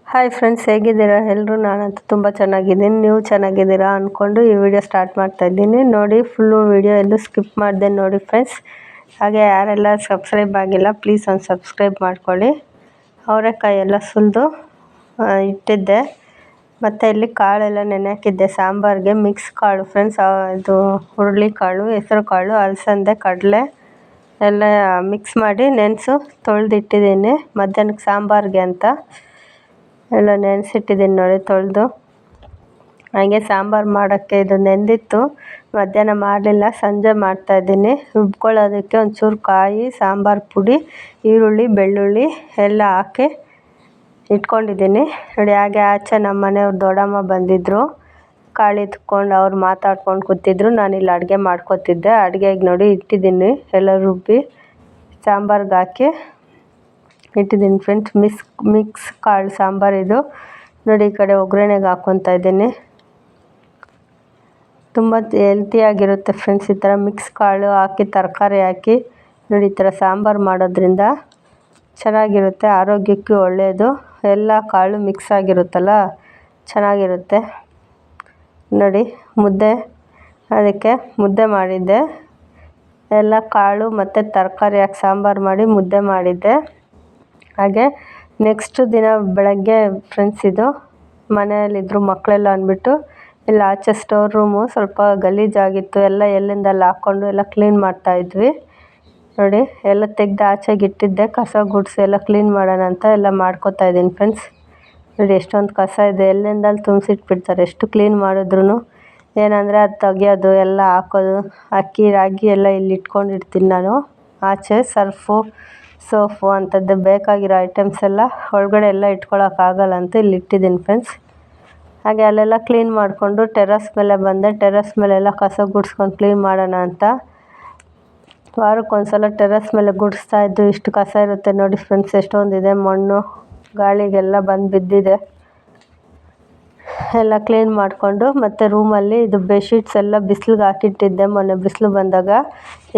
Hi friends, ಹೇಗಿದ್ದೀರಾ ಎಲ್ಲರೂ? ನಾನಂತೂ ತುಂಬ ಚೆನ್ನಾಗಿದ್ದೀನಿ. ನೀವು ಚೆನ್ನಾಗಿದ್ದೀರಾ ಅಂದ್ಕೊಂಡು ಈ ವಿಡಿಯೋ ಸ್ಟಾರ್ಟ್ ಮಾಡ್ತಾ ಇದ್ದೀನಿ. ನೋಡಿ, ಫುಲ್ಲು ವಿಡಿಯೋ ಎಲ್ಲೂ ಸ್ಕಿಪ್ ಮಾಡಿದೆ ನೋಡಿ ಫ್ರೆಂಡ್ಸ್. ಹಾಗೆ ಯಾರೆಲ್ಲ ಸಬ್ಸ್ಕ್ರೈಬ್ ಆಗಿಲ್ಲ ಪ್ಲೀಸ್ ಒಂದು ಸಬ್ಸ್ಕ್ರೈಬ್ ಮಾಡ್ಕೊಳ್ಳಿ. ಅವರೆಕಾಯಿ ಎಲ್ಲ ಸುಲಿದು ಇಟ್ಟಿದ್ದೆ. ಮತ್ತು ಇಲ್ಲಿ ಕಾಳೆಲ್ಲ ನೆನೆ ಹಾಕಿದ್ದೆ ಸಾಂಬಾರಿಗೆ. ಮಿಕ್ಸ್ ಕಾಳು ಫ್ರೆಂಡ್ಸ್, ಇದು ಹುರುಳಿಕಾಳು, ಹೆಸರು ಕಾಳು, ಅಲಸಂದೆ, ಕಡಲೆ ಎಲ್ಲ ಮಿಕ್ಸ್ ಮಾಡಿ ತೊಳೆದಿಟ್ಟಿದ್ದೀನಿ ಮಧ್ಯಾಹ್ನಕ್ಕೆ ಸಾಂಬಾರಿಗೆ ಅಂತ. ಎಲ್ಲ ನೆನೆಸಿಟ್ಟಿದ್ದೀನಿ ನೋಡಿ ತೊಳೆದು. ಹಾಗೆ ಸಾಂಬಾರು ಮಾಡೋಕ್ಕೆ ಇದು ನೆಂದಿತ್ತು, ಮಧ್ಯಾಹ್ನ ಮಾಡಲಿಲ್ಲ, ಸಂಜೆ ಮಾಡ್ತಾಯಿದ್ದೀನಿ. ರುಬ್ಕೊಳ್ಳೋದಕ್ಕೆ ಒಂಚೂರು ಕಾಯಿ, ಸಾಂಬಾರು ಪುಡಿ, ಈರುಳ್ಳಿ, ಬೆಳ್ಳುಳ್ಳಿ ಎಲ್ಲ ಹಾಕಿ ಇಟ್ಕೊಂಡಿದ್ದೀನಿ ನೋಡಿ. ಹಾಗೆ ಆಚೆ ನಮ್ಮ ಮನೆಯವ್ರು ದೊಡ್ಡಮ್ಮ ಬಂದಿದ್ದರು, ಕಾಳು ಎತ್ಕೊಂಡು ಅವ್ರು ಮಾತಾಡ್ಕೊಂಡು ಕೂತಿದ್ರು. ನಾನಿಲ್ಲಿ ಅಡುಗೆ ಮಾಡ್ಕೊತಿದ್ದೆ. ಅಡುಗೆಗೆ ನೋಡಿ ಇಟ್ಟಿದ್ದೀನಿ, ಎಲ್ಲ ರುಬ್ಬಿ ಸಾಂಬಾರ್ಗೆ ಹಾಕಿ ಇಟ್ಟಿದ್ದೀನಿ ಫ್ರೆಂಡ್ಸ್. ಮಿಕ್ಸ್ ಕಾಳು ಸಾಂಬಾರು ಇದು ನೋಡಿ. ಈ ಕಡೆ ಒಗ್ಗರಣೆಗೆ ಹಾಕ್ಕೊತಾ ಇದ್ದೀನಿ. ತುಂಬ ಹೆಲ್ತಿಯಾಗಿರುತ್ತೆ ಫ್ರೆಂಡ್ಸ್. ಈ ಥರ ಮಿಕ್ಸ್ ಕಾಳು ಹಾಕಿ ತರಕಾರಿ ಹಾಕಿ ನೋಡಿ, ಈ ಥರ ಸಾಂಬಾರು ಮಾಡೋದ್ರಿಂದ ಚೆನ್ನಾಗಿರುತ್ತೆ, ಆರೋಗ್ಯಕ್ಕೆ ಒಳ್ಳೆಯದು. ಎಲ್ಲ ಕಾಳು ಮಿಕ್ಸ್ ಆಗಿರುತ್ತಲ್ಲ, ಚೆನ್ನಾಗಿರುತ್ತೆ ನೋಡಿ. ಅದಕ್ಕೆ ಮುದ್ದೆ ಮಾಡಿದ್ದೆ. ಎಲ್ಲ ಕಾಳು ಮತ್ತು ತರಕಾರಿ ಹಾಕಿ ಸಾಂಬಾರು ಮಾಡಿ ಮುದ್ದೆ ಮಾಡಿದ್ದೆ. ಹಾಗೆ ನೆಕ್ಸ್ಟ್ ದಿನ ಬೆಳಗ್ಗೆ ಫ್ರೆಂಡ್ಸ್, ಇದು ಮನೆಯಲ್ಲಿದ್ದರು ಮಕ್ಕಳೆಲ್ಲ ಅಂದ್ಬಿಟ್ಟು ಇಲ್ಲ ಆಚೆ ಸ್ಟೋರ್ ರೂಮು ಸ್ವಲ್ಪ ಗಲೀಜಾಗಿತ್ತು, ಎಲ್ಲ ಎಲ್ಲಿಂದೆಲ್ಲ ಹಾಕ್ಕೊಂಡು ಎಲ್ಲ ಕ್ಲೀನ್ ಮಾಡ್ತಾಯಿದ್ವಿ ನೋಡಿ. ಎಲ್ಲ ತೆಗೆದು ಆಚೆಗೆ ಇಟ್ಟಿದ್ದೆ, ಕಸ ಗುಡಿಸಿ ಎಲ್ಲ ಕ್ಲೀನ್ ಮಾಡೋಣ ಅಂತ ಎಲ್ಲ ಮಾಡ್ಕೊತಾ ಇದ್ದೀನಿ ಫ್ರೆಂಡ್ಸ್. ನೋಡಿ ಎಷ್ಟೊಂದು ಕಸ ಇದೆ, ಎಲ್ಲಿಂದಲ್ಲಿ ತುಂಬಿಸಿಟ್ಬಿಡ್ತಾರೆ. ಎಷ್ಟು ಕ್ಲೀನ್ ಮಾಡಿದ್ರು ಏನಂದರೆ ಅದು ತೆಗಿಯೋದು, ಎಲ್ಲ ಹಾಕೋದು, ಅಕ್ಕಿ ರಾಗಿ ಎಲ್ಲ ಇಲ್ಲಿ ಇಟ್ಕೊಂಡಿರ್ತೀನಿ ನಾನು. ಆಚೆ ಸರ್ಫು, ಸೋಫು ಅಂಥದ್ದು ಬೇಕಾಗಿರೋ ಐಟಮ್ಸ್ ಎಲ್ಲ ಒಳಗಡೆ ಎಲ್ಲ ಇಟ್ಕೊಳ್ಳೋಕ್ಕಾಗಲ್ಲ ಅಂತ ಇಲ್ಲಿ ಇಟ್ಟಿದ್ದೀನಿ ಫ್ರೆಂಡ್ಸ್. ಹಾಗೆ ಅಲ್ಲೆಲ್ಲ ಕ್ಲೀನ್ ಮಾಡಿಕೊಂಡು ಟೆರಸ್ ಮೇಲೆ ಬಂದೆ. ಟೆರಸ್ ಮೇಲೆಲ್ಲ ಕಸ ಗುಡಿಸ್ಕೊಂಡು ಕ್ಲೀನ್ ಮಾಡೋಣ ಅಂತ ವಾರಕ್ಕೊಂದ್ಸಲ ಟೆರಸ್ ಮೇಲೆ ಗುಡಿಸ್ತಾಯಿದ್ದು. ಇಷ್ಟು ಕಸ ಇರುತ್ತೆ ನೋಡಿ ಫ್ರೆಂಡ್ಸ್, ಎಷ್ಟೊಂದಿದೆ. ಮಣ್ಣು ಗಾಳಿಗೆಲ್ಲ ಬಂದು ಬಿದ್ದಿದೆ. ಎಲ್ಲ ಕ್ಲೀನ್ ಮಾಡಿಕೊಂಡು ಮತ್ತು ರೂಮಲ್ಲಿ ಇದು ಬೆಡ್ಶೀಟ್ಸ್ ಎಲ್ಲ ಬಿಸಿಲಿಗೆ ಹಾಕಿಟ್ಟಿದ್ದೆ. ಮೊನ್ನೆ ಬಿಸಿಲು ಬಂದಾಗ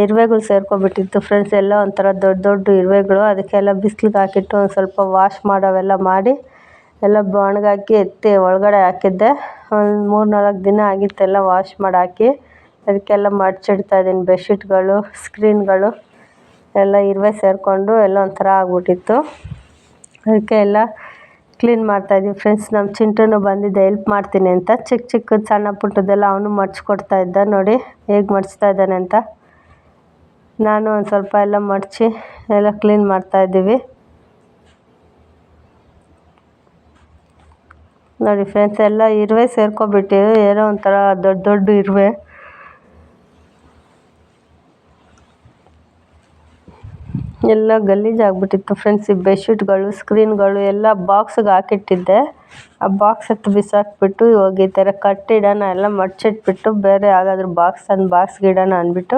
ಇರುವೆಗಳು ಸೇರ್ಕೊಬಿಟ್ಟಿತ್ತು ಫ್ರೆಂಡ್ಸ್, ಎಲ್ಲ ಒಂಥರ ದೊಡ್ಡ ದೊಡ್ಡ ಇರುವೆಗಳು. ಅದಕ್ಕೆಲ್ಲ ಬಿಸಿಲಿಗೆ ಹಾಕಿಟ್ಟು ಒಂದು ಸ್ವಲ್ಪ ವಾಶ್ ಮಾಡೋವೆಲ್ಲ ಮಾಡಿ ಎಲ್ಲ ಒಣಗಾಕಿ ಎತ್ತಿ ಒಳಗಡೆ ಹಾಕಿದ್ದೆ. ಒಂದು 3-4 ದಿನ ಆಗಿತ್ತು ಎಲ್ಲ ವಾಶ್ ಮಾಡಿ ಹಾಕಿ. ಅದಕ್ಕೆಲ್ಲ ಮಡ್ಚಿಡ್ತಾಯಿದ್ದೀನಿ. ಬೆಡ್ಶೀಟ್ಗಳು, ಸ್ಕ್ರೀನ್ಗಳು ಎಲ್ಲ ಇರುವೆ ಸೇರಿಕೊಂಡು ಎಲ್ಲ ಒಂಥರ ಆಗ್ಬಿಟ್ಟಿತ್ತು. ಅದಕ್ಕೆ ಎಲ್ಲ ಕ್ಲೀನ್ ಮಾಡ್ತಾಯಿದ್ದೀವಿ ಫ್ರೆಂಡ್ಸ್. ನಮ್ಮ ಚಿಂಟುನು ಬಂದಿದ್ದೆ ಹೆಲ್ಪ್ ಮಾಡ್ತೀನಿ ಅಂತ. ಚಿಕ್ಕದು ಸಣ್ಣ ಪುಟ್ಟದೆಲ್ಲ ಅವನು ಮಡ್ಚ್ಕೊಡ್ತಾ ಇದ್ದ ನೋಡಿ ಹೇಗೆ ಮಡ್ಚ್ತಾ ಇದ್ದಾನೆ ಅಂತ. ನಾನು ಒಂದು ಸ್ವಲ್ಪ ಎಲ್ಲ ಮಡಚಿ ಎಲ್ಲ ಕ್ಲೀನ್ ಮಾಡ್ತಾಯಿದ್ದೀವಿ ನೋಡಿ ಫ್ರೆಂಡ್ಸ್. ಎಲ್ಲ ಇರುವೆ ಸೇರ್ಕೊಬಿಟ್ಟಿವೆ, ಏನೋ ಒಂಥರ ದೊಡ್ಡ ದೊಡ್ಡ ಇರುವೆ. ಎಲ್ಲ ಗಲೀಜಾಗ್ಬಿಟ್ಟಿತ್ತು ಫ್ರೆಂಡ್ಸ್. ಈ ಬೆಡ್ಶೀಟ್ಗಳು, ಸ್ಕ್ರೀನ್ಗಳು ಎಲ್ಲ ಬಾಕ್ಸಿಗೆ ಹಾಕಿಟ್ಟಿದ್ದೆ. ಆ ಬಾಕ್ಸ್ ಎತ್ತು ಬಿಸಾಕ್ಬಿಟ್ಟು ಇವಾಗ ಈ ಥರ ಕಟ್ಟಿಡೋಣ, ಎಲ್ಲ ಮಡ್ಚಿಟ್ಬಿಟ್ಟು ಬೇರೆ ಯಾವುದಾದ್ರೂ ಬಾಕ್ಸ್ಗೆ ಇಡೋಣ ಅಂದ್ಬಿಟ್ಟು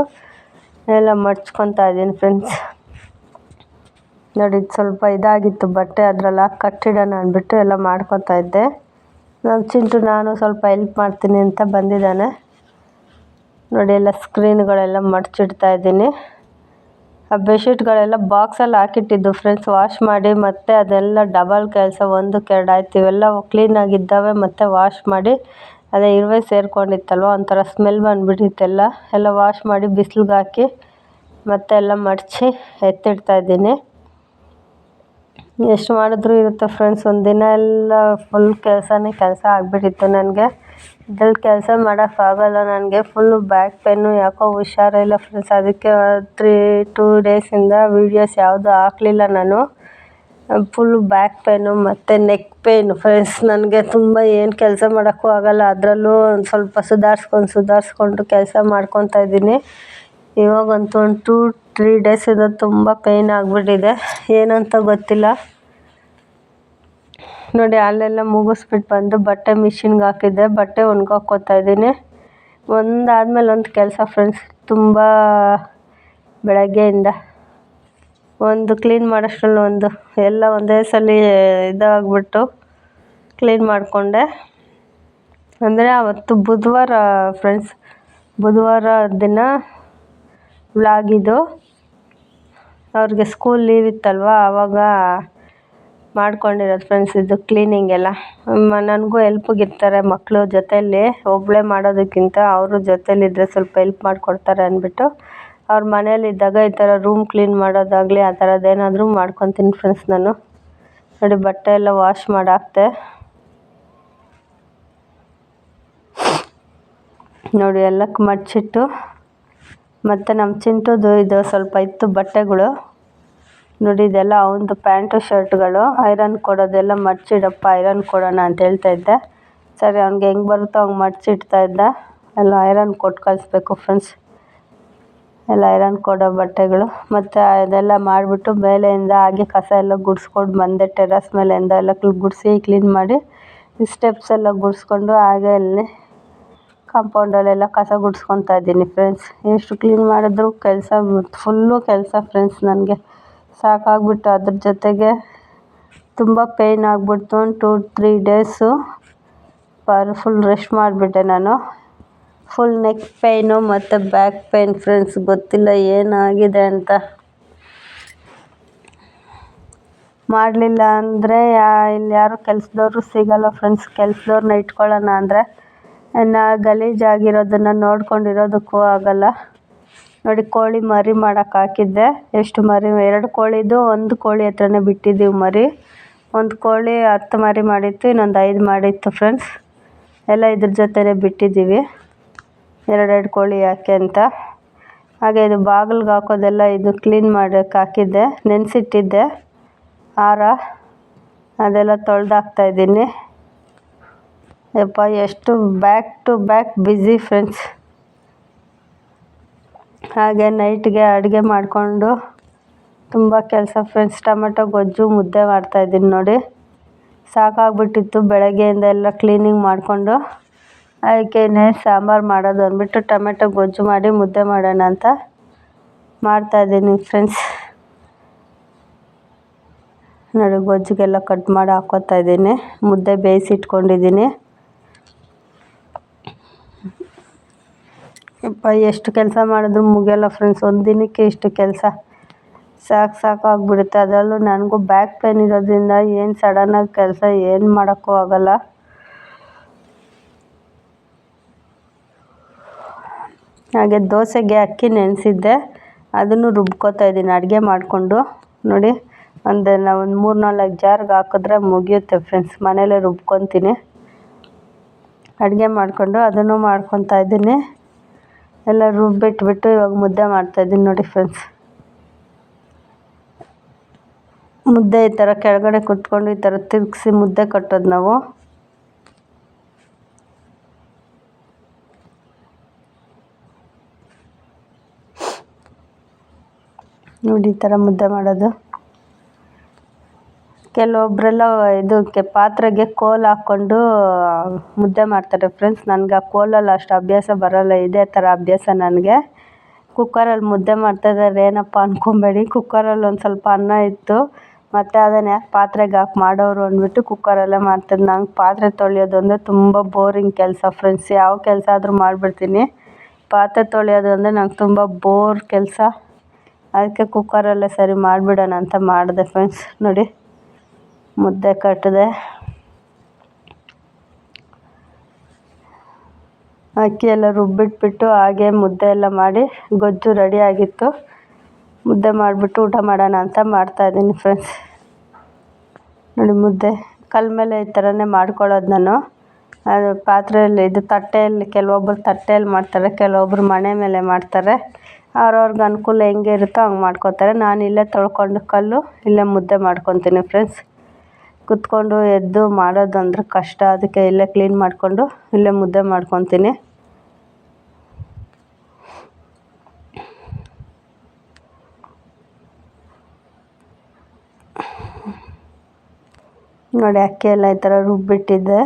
ಎಲ್ಲ ಮಡ್ಚ್ಕೊತಾ ಇದ್ದೀನಿ ಫ್ರೆಂಡ್ಸ್. ನೋಡಿ ಸ್ವಲ್ಪ ಇದಾಗಿತ್ತು ಬಟ್ಟೆ, ಅದರಲ್ಲಿ ಹಾಕಿ ಕಟ್ಟಿಡೋಣ ಅಂದ್ಬಿಟ್ಟು ಎಲ್ಲ ಮಾಡ್ಕೊತಾ ಇದ್ದೆ. ನಮ್ಮ ಚಿಂಟು ನಾನು ಸ್ವಲ್ಪ ಹೆಲ್ಪ್ ಮಾಡ್ತೀನಿ ಅಂತ ಬಂದಿದ್ದಾನೆ ನೋಡಿ. ಎಲ್ಲ ಸ್ಕ್ರೀನ್ಗಳೆಲ್ಲ ಮಡ್ಚಿಡ್ತಾ ಇದ್ದೀನಿ. ಆ ಬೆಡ್ಶೀಟ್ಗಳೆಲ್ಲ ಬಾಕ್ಸಲ್ಲಿ ಹಾಕಿಟ್ಟಿದ್ದು ಫ್ರೆಂಡ್ಸ್, ವಾಶ್ ಮಾಡಿ ಮತ್ತು ಅದೆಲ್ಲ ಡಬಲ್ ಕೆಲಸ, 1-2 ಆಯ್ತು. ಇವೆಲ್ಲ ಕ್ಲೀನಾಗಿದ್ದಾವೆ ಮತ್ತು ವಾಶ್ ಮಾಡಿ ಅದೇ ಇರುವೆ ಸೇರ್ಕೊಂಡಿತ್ತಲ್ವ, ಒಂಥರ ಸ್ಮೆಲ್ ಬಂದುಬಿಟ್ಟಿತ್ತೆಲ್ಲ. ಎಲ್ಲ ವಾಶ್ ಮಾಡಿ ಬಿಸಿಲಿಗೆ ಹಾಕಿ ಮತ್ತೆ ಎಲ್ಲ ಮಡಚಿ ಎತ್ತಿಡ್ತಾಯಿದ್ದೀನಿ. ಎಷ್ಟು ಮಾಡಿದ್ರೂ ಇರುತ್ತೆ ಫ್ರೆಂಡ್ಸ್, ಒಂದು ದಿನ ಎಲ್ಲ ಫುಲ್ ಕೆಲಸ ಆಗಿಬಿಟ್ಟಿತ್ತು ನನಗೆ. ಇದ್ರಲ್ಲಿ ಕೆಲಸ ಮಾಡೋಕ್ಕಾಗಲ್ಲ ನನಗೆ. ಫುಲ್ಲು ಬ್ಯಾಕ್ ಪೇನು, ಯಾಕೋ ಹುಷಾರಿಲ್ಲ ಫ್ರೆಂಡ್ಸ್. ಅದಕ್ಕೆ 2 ಡೇಸಿಂದ ವೀಡಿಯೋಸ್ ಯಾವುದೂ ಹಾಕಲಿಲ್ಲ ನಾನು. ಫುಲ್ಲು ಬ್ಯಾಕ್ ಪೇನು ಮತ್ತು ನೆಕ್ ಪೇನು ಫ್ರೆಂಡ್ಸ್. ನನಗೆ ತುಂಬ ಏನು ಕೆಲಸ ಮಾಡೋಕ್ಕೂ ಆಗೋಲ್ಲ. ಅದರಲ್ಲೂ ಒಂದು ಸ್ವಲ್ಪ ಸುಧಾರಿಸ್ಕೊಂಡು ಕೆಲಸ ಮಾಡ್ಕೊತಾ ಇದ್ದೀನಿ. ಇವಾಗಂತೂ ಒಂದು 2-3 ಡೇಸಿಂದ ತುಂಬ ಪೇಯ್ನ್ ಆಗಿಬಿಟ್ಟಿದೆ, ಏನಂತ ಗೊತ್ತಿಲ್ಲ ನೋಡಿ. ಅಲ್ಲೆಲ್ಲ ಮುಗಿಸ್ಬಿಟ್ಟು ಬಂದು ಬಟ್ಟೆ ಮಿಷಿನ್ಗೆ ಹಾಕಿದ್ದೆ, ಬಟ್ಟೆ ಒಣಗಾಕ್ಕೊತಾ ಇದ್ದೀನಿ. ಒಂದಾದ್ಮೇಲೆ ಒಂದು ಕೆಲಸ ಫ್ರೆಂಡ್ಸ್, ತುಂಬ ಬೆಳಗ್ಗೆಯಿಂದ ಒಂದು ಕ್ಲೀನ್ ಮಾಡೋಷ್ಟರಲ್ಲಿ ಒಂದು ಎಲ್ಲ ಒಂದೇ ಸಲ ಇದಾಗ್ಬಿಟ್ಟು ಕ್ಲೀನ್ ಮಾಡಿಕೊಂಡೆ. ಅಂದರೆ ಅವತ್ತು ಬುಧವಾರ ಫ್ರೆಂಡ್ಸ್, ಬುಧವಾರ ದಿನ ವ್ಲಾಗಿದು. ಅವ್ರಿಗೆ ಸ್ಕೂಲ್ ಲೀವ್ ಇತ್ತಲ್ವ, ಆವಾಗ ಮಾಡ್ಕೊಂಡಿರೋದು ಫ್ರೆಂಡ್ಸ್. ಇದು ಕ್ಲೀನಿಂಗ್ ಎಲ್ಲ ನನಗೂ ಹೆಲ್ಪಿಗೆ ಇರ್ತಾರೆ ಮಕ್ಕಳು ಜೊತೆಯಲ್ಲಿ, ಒಬ್ಬಳೇ ಮಾಡೋದಕ್ಕಿಂತ ಅವರು ಜೊತೆಲಿದ್ದರೆ ಸ್ವಲ್ಪ ಹೆಲ್ಪ್ ಮಾಡಿಕೊಡ್ತಾರೆ ಅಂದ್ಬಿಟ್ಟು ಅವ್ರ ಮನೇಲಿದ್ದಾಗ ಈ ಥರ ರೂಮ್ ಕ್ಲೀನ್ ಮಾಡೋದಾಗಲಿ ಆ ಥರದ್ದೇನಾದರೂ ಮಾಡ್ಕೊತೀನಿ ಫ್ರೆಂಡ್ಸ್. ನಾನು ನೋಡಿ ಬಟ್ಟೆ ಎಲ್ಲ ವಾಶ್ ಮಾಡಾಕ್ತೆ. ನೋಡಿ ಎಲ್ಲಕ್ಕೆ ಮಡ್ಚಿಟ್ಟು, ಮತ್ತು ನಮ್ಮ ಚಿಂಟುದು ಇದು ಸ್ವಲ್ಪ ಇತ್ತು ಬಟ್ಟೆಗಳು ನೋಡಿ, ಇದೆಲ್ಲ ಅವನದು ಪ್ಯಾಂಟು ಶರ್ಟ್ಗಳು ಐರನ್ ಕೊಡೋದೆಲ್ಲ ಮಡ್ಚಿಡಪ್ಪ ಐರನ್ ಕೊಡೋಣ ಅಂತ ಹೇಳ್ತಾ ಇದ್ದೆ. ಸರಿ ಅವ್ನಿಗೆ ಹೆಂಗೆ ಬರುತ್ತೋ ಹಂಗೆ ಮಡ್ಚಿಡ್ತಾ ಇದ್ದ. ಎಲ್ಲ ಐರನ್ ಕೊಟ್ಟು ಕಳಿಸ್ಬೇಕು ಫ್ರೆಂಡ್ಸ್, ಎಲ್ಲ ಐರನ್ ಕೊಡೋ ಬಟ್ಟೆಗಳು. ಮತ್ತು ಅದೆಲ್ಲ ಮಾಡಿಬಿಟ್ಟು ಮೇಲೆಯಿಂದ ಹಾಗೆ ಕಸ ಎಲ್ಲ ಗುಡಿಸ್ಕೊಂಡು ಬಂದೆ. ಟೆರಸ್ ಮೇಲೆಯಿಂದ ಎಲ್ಲ ಗುಡಿಸಿ ಕ್ಲೀನ್ ಮಾಡಿ ಸ್ಟೆಪ್ಸ್ ಎಲ್ಲ ಗುಡಿಸ್ಕೊಂಡು ಹಾಗೆ ಅಲ್ಲಿ ಕಾಂಪೌಂಡಲ್ಲೆಲ್ಲ ಕಸ ಗುಡಿಸ್ಕೊತಾ ಇದ್ದೀನಿ ಫ್ರೆಂಡ್ಸ್. ಎಷ್ಟು ಕ್ಲೀನ್ ಮಾಡಿದ್ರು ಕೆಲಸ ಫುಲ್ಲು ಕೆಲಸ ಫ್ರೆಂಡ್ಸ್. ನನಗೆ ಸಾಕಾಗ್ಬಿಟ್ಟು ಅದ್ರ ಜೊತೆಗೆ ತುಂಬ ಪೇಯ್ನ್ ಆಗಿಬಿಡ್ತು. 2-3 ಡೇಸು ಫುಲ್ ರೆಸ್ಟ್ ಮಾಡಿಬಿಟ್ಟೆ ನಾನು. ಫುಲ್ ನೆಕ್ ಪೇಯ್ನು ಮತ್ತು ಬ್ಯಾಕ್ ಪೇಯ್ನ್ ಫ್ರೆಂಡ್ಸ್. ಗೊತ್ತಿಲ್ಲ ಏನಾಗಿದೆ ಅಂತ. ಮಾಡಲಿಲ್ಲ ಅಂದರೆ ಇಲ್ಲಿ ಯಾರು ಕೆಲಸದವ್ರು ಸಿಗಲ್ಲ ಫ್ರೆಂಡ್ಸ್. ಕೆಲಸದವ್ರನ್ನ ಇಟ್ಕೊಳ್ಳೋಣ ಅಂದರೆ ಗಲೀಜಾಗಿರೋದನ್ನು ನೋಡ್ಕೊಂಡಿರೋದಕ್ಕೂ ಆಗಲ್ಲ. ನೋಡಿ ಕೋಳಿ ಮರಿ ಮಾಡೋಕೆ ಹಾಕಿದ್ದೆ. ಎಷ್ಟು ಮರಿ, 2 ಕೋಳಿದು 1 ಕೋಳಿ ಹತ್ರನೇ ಬಿಟ್ಟಿದ್ದೀವಿ ಮರಿ. 1 ಕೋಳಿ 10 ಮರಿ ಮಾಡಿತ್ತು, ಇನ್ನೊಂದು 5 ಮಾಡಿತ್ತು ಫ್ರೆಂಡ್ಸ್. ಎಲ್ಲ ಇದ್ರ ಜೊತೆನೇ ಬಿಟ್ಟಿದ್ದೀವಿ 2 ಕೋಳಿ ಯಾಕೆ ಅಂತ. ಹಾಗೆ ಇದು ಬಾಗಿಲಿಗೆ ಹಾಕೋದೆಲ್ಲ ಇದು ಕ್ಲೀನ್ ಮಾಡೋಕ್ಕೆ ಹಾಕಿದ್ದೆ, ನೆನೆಸಿಟ್ಟಿದ್ದೆ ಹಾರ, ಅದೆಲ್ಲ ತೊಳೆದಾಕ್ತಾಯಿದ್ದೀನಿ. ಯಪ್ಪ ಎಷ್ಟು back to back busy friends. ಹಾಗೆ ನೈಟ್ಗೆ ಅಡುಗೆ ಮಾಡಿಕೊಂಡು ತುಂಬ ಕೆಲಸ ಫ್ರೆಂಡ್ಸ್. ಟೊಮೆಟೊ ಗೊಜ್ಜು ಮುದ್ದೆ ಮಾಡ್ತಾಯಿದ್ದೀನಿ ನೋಡಿ. ಸಾಕಾಗ್ಬಿಟ್ಟಿತ್ತು ಬೆಳಗ್ಗೆಯಿಂದ ಎಲ್ಲ ಕ್ಲೀನಿಂಗ್ ಮಾಡಿಕೊಂಡು. ಅದಕ್ಕೇನೆ ಸಾಂಬಾರು ಮಾಡೋದು ಅಂದ್ಬಿಟ್ಟು ಟೊಮೆಟೊ ಗೊಜ್ಜು ಮಾಡಿ ಮುದ್ದೆ ಮಾಡೋಣ ಅಂತ ಮಾಡ್ತಾಯಿದ್ದೀನಿ ಫ್ರೆಂಡ್ಸ್. ನೋಡಿ ಗೊಜ್ಜಿಗೆಲ್ಲ ಕಟ್ ಮಾಡಿ ಹಾಕ್ಕೋತಾ ಇದ್ದೀನಿ. ಮುದ್ದೆ ಬೇಯಿಸಿಟ್ಕೊಂಡಿದ್ದೀನಿ. ಯಪ್ಪ ಎಷ್ಟು ಕೆಲಸ ಮಾಡಿದ್ರು ಮುಗಿಯಲ್ಲ ಫ್ರೆಂಡ್ಸ್. ಒಂದು ದಿನಕ್ಕೆ ಇಷ್ಟು ಕೆಲಸ ಸಾಕಾಗ್ಬಿಡುತ್ತೆ. ಅದರಲ್ಲೂ ನನಗೂ ಬ್ಯಾಕ್ ಪೇನ್ ಇರೋದ್ರಿಂದ ಏನು ಸಡನ್ನಾಗಿ ಕೆಲಸ ಏನು ಮಾಡೋಕ್ಕೂ ಆಗಲ್ಲ. ಹಾಗೆ ದೋಸೆಗೆ ಅಕ್ಕಿ ನೆನೆಸಿದ್ದೆ, ಅದನ್ನು ರುಬ್ಕೋತಾ ಇದ್ದೀನಿ ಅಡುಗೆ ಮಾಡಿಕೊಂಡು. ನೋಡಿ ಒಂದು 3-4 ಜಾರ್ಗೆ ಹಾಕಿದ್ರೆ ಮುಗಿಯುತ್ತೆ ಫ್ರೆಂಡ್ಸ್. ಮನೇಲೇ ರುಬ್ಕೊತೀನಿ ಅಡುಗೆ ಮಾಡಿಕೊಂಡು. ಅದನ್ನು ಮಾಡ್ಕೊತಾ ಇದ್ದೀನಿ. ಎಲ್ಲ ರುಬ್ಬಿಟ್ಬಿಟ್ಟು ಇವಾಗ ಮುದ್ದೆ ಮಾಡ್ತಾಯಿದ್ದೀನಿ ನೋಡಿ ಫ್ರೆಂಡ್ಸ್. ಮುದ್ದೆ ಈ ಥರ ಕೆಳಗಡೆ ಕುತ್ಕೊಂಡು ಈ ಥರ ತಿರುಗಿಸಿ ಮುದ್ದೆ ಕಟ್ಟೋದು ನಾವು. ನೋಡಿ ಈ ಥರ ಮುದ್ದೆ ಮಾಡೋದು. ಕೆಲವೊಬ್ಬರೆಲ್ಲ ಇದಕ್ಕೆ ಪಾತ್ರೆಗೆ ಕೋಲು ಹಾಕ್ಕೊಂಡು ಮುದ್ದೆ ಮಾಡ್ತಾರೆ ಫ್ರೆಂಡ್ಸ್. ನನಗೆ ಆ ಕೋಲಲ್ಲಿ ಅಷ್ಟು ಅಭ್ಯಾಸ ಬರೋಲ್ಲ. ಇದೇ ಥರ ಅಭ್ಯಾಸ ನನಗೆ. ಕುಕ್ಕರಲ್ಲಿ ಮುದ್ದೆ ಮಾಡ್ತಾಯಿದ್ದಾರೆ ಏನಪ್ಪ ಅಂದ್ಕೊಬೇಡಿ. ಕುಕ್ಕರಲ್ಲಿ ಒಂದು ಸ್ವಲ್ಪ ಅನ್ನ ಇತ್ತು, ಮತ್ತು ಅದನ್ನು ಯಾಕೆ ಪಾತ್ರೆಗೆ ಹಾಕಿ ಮಾಡೋರು ಅಂದ್ಬಿಟ್ಟು ಕುಕ್ಕರಲ್ಲೇ ಮಾಡ್ತಿದ್ದೆ. ನಂಗೆ ಪಾತ್ರೆ ತೊಳೆಯೋದು ಅಂದರೆ ತುಂಬ ಬೋರಿಂಗ್ ಕೆಲಸ ಫ್ರೆಂಡ್ಸ್. ಯಾವ ಕೆಲಸ ಆದರೂ ಮಾಡಿಬಿಡ್ತೀನಿ. ಪಾತ್ರೆ ತೊಳೆಯೋದು ಅಂದರೆ ನಂಗೆ ತುಂಬ ಬೋರ್ ಕೆಲಸ. ಅದಕ್ಕೆ ಕುಕ್ಕರಲ್ಲೇ ಸರಿ ಮಾಡಿಬಿಡೋಣ ಅಂತ ಮಾಡಿದೆ ಫ್ರೆಂಡ್ಸ್. ನೋಡಿ ಮುದ್ದೆ ಕಟ್ಟಿದೆ. ಅಕ್ಕಿ ಎಲ್ಲ ರುಬ್ಬಿಟ್ಬಿಟ್ಟು ಹಾಗೆ ಮುದ್ದೆ ಎಲ್ಲ ಮಾಡಿ ಗೊಜ್ಜು ರೆಡಿ ಆಗಿತ್ತು. ಮುದ್ದೆ ಮಾಡಿಬಿಟ್ಟು ಊಟ ಮಾಡೋಣ ಅಂತ ಮಾಡ್ತಾಯಿದ್ದೀನಿ ಫ್ರೆಂಡ್ಸ್. ನೋಡಿ ಮುದ್ದೆ ಕಲ್ಲ ಮೇಲೆ ಈ ಥರನೇ ಮಾಡ್ಕೊಳ್ಳೋದು ನಾನು. ಅದು ಪಾತ್ರೆಯಲ್ಲಿ ಇದು ತಟ್ಟೆಯಲ್ಲಿ, ಕೆಲವೊಬ್ಬರು ತಟ್ಟೆಯಲ್ಲಿ ಮಾಡ್ತಾರೆ, ಕೆಲವೊಬ್ಬರು ಮಣೆ ಮೇಲೆ ಮಾಡ್ತಾರೆ. ಅವ್ರವ್ರಿಗೆ ಅನುಕೂಲ ಹೆಂಗೆ ಇರುತ್ತೋ ಹಂಗೆ ಮಾಡ್ಕೊತಾರೆ. ನಾನು ಇಲ್ಲೇ ತೊಳ್ಕೊಂಡು ಕಲ್ಲು ಇಲ್ಲೇ ಮುದ್ದೆ ಮಾಡ್ಕೊತೀನಿ ಫ್ರೆಂಡ್ಸ್. ಕುತ್ಕೊಂಡು ಎದ್ದು ಮಾಡೋದು ಅಂದರೆ ಕಷ್ಟ. ಅದಕ್ಕೆ ಇಲ್ಲೇ ಕ್ಲೀನ್ ಮಾಡಿಕೊಂಡು ಇಲ್ಲೇ ಮುದ್ದೆ ಮಾಡ್ಕೊತೀನಿ. ನೋಡಿ ಅಕ್ಕಿ ಎಲ್ಲ ಈ ಥರ ರುಬ್ಬಿಟ್ಟಿದ್ದೆ.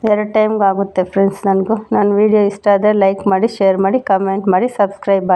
2 ಟೈಮ್ಗೆ ಆಗುತ್ತೆ ಫ್ರೆಂಡ್ಸ್ ನನಗೂ. ನನ್ನ ವೀಡಿಯೋ ಇಷ್ಟ ಆದರೆ ಲೈಕ್ ಮಾಡಿ, ಶೇರ್ ಮಾಡಿ, ಕಮೆಂಟ್ ಮಾಡಿ, ಸಬ್ಸ್ಕ್ರೈಬ್ ಆಗಿ.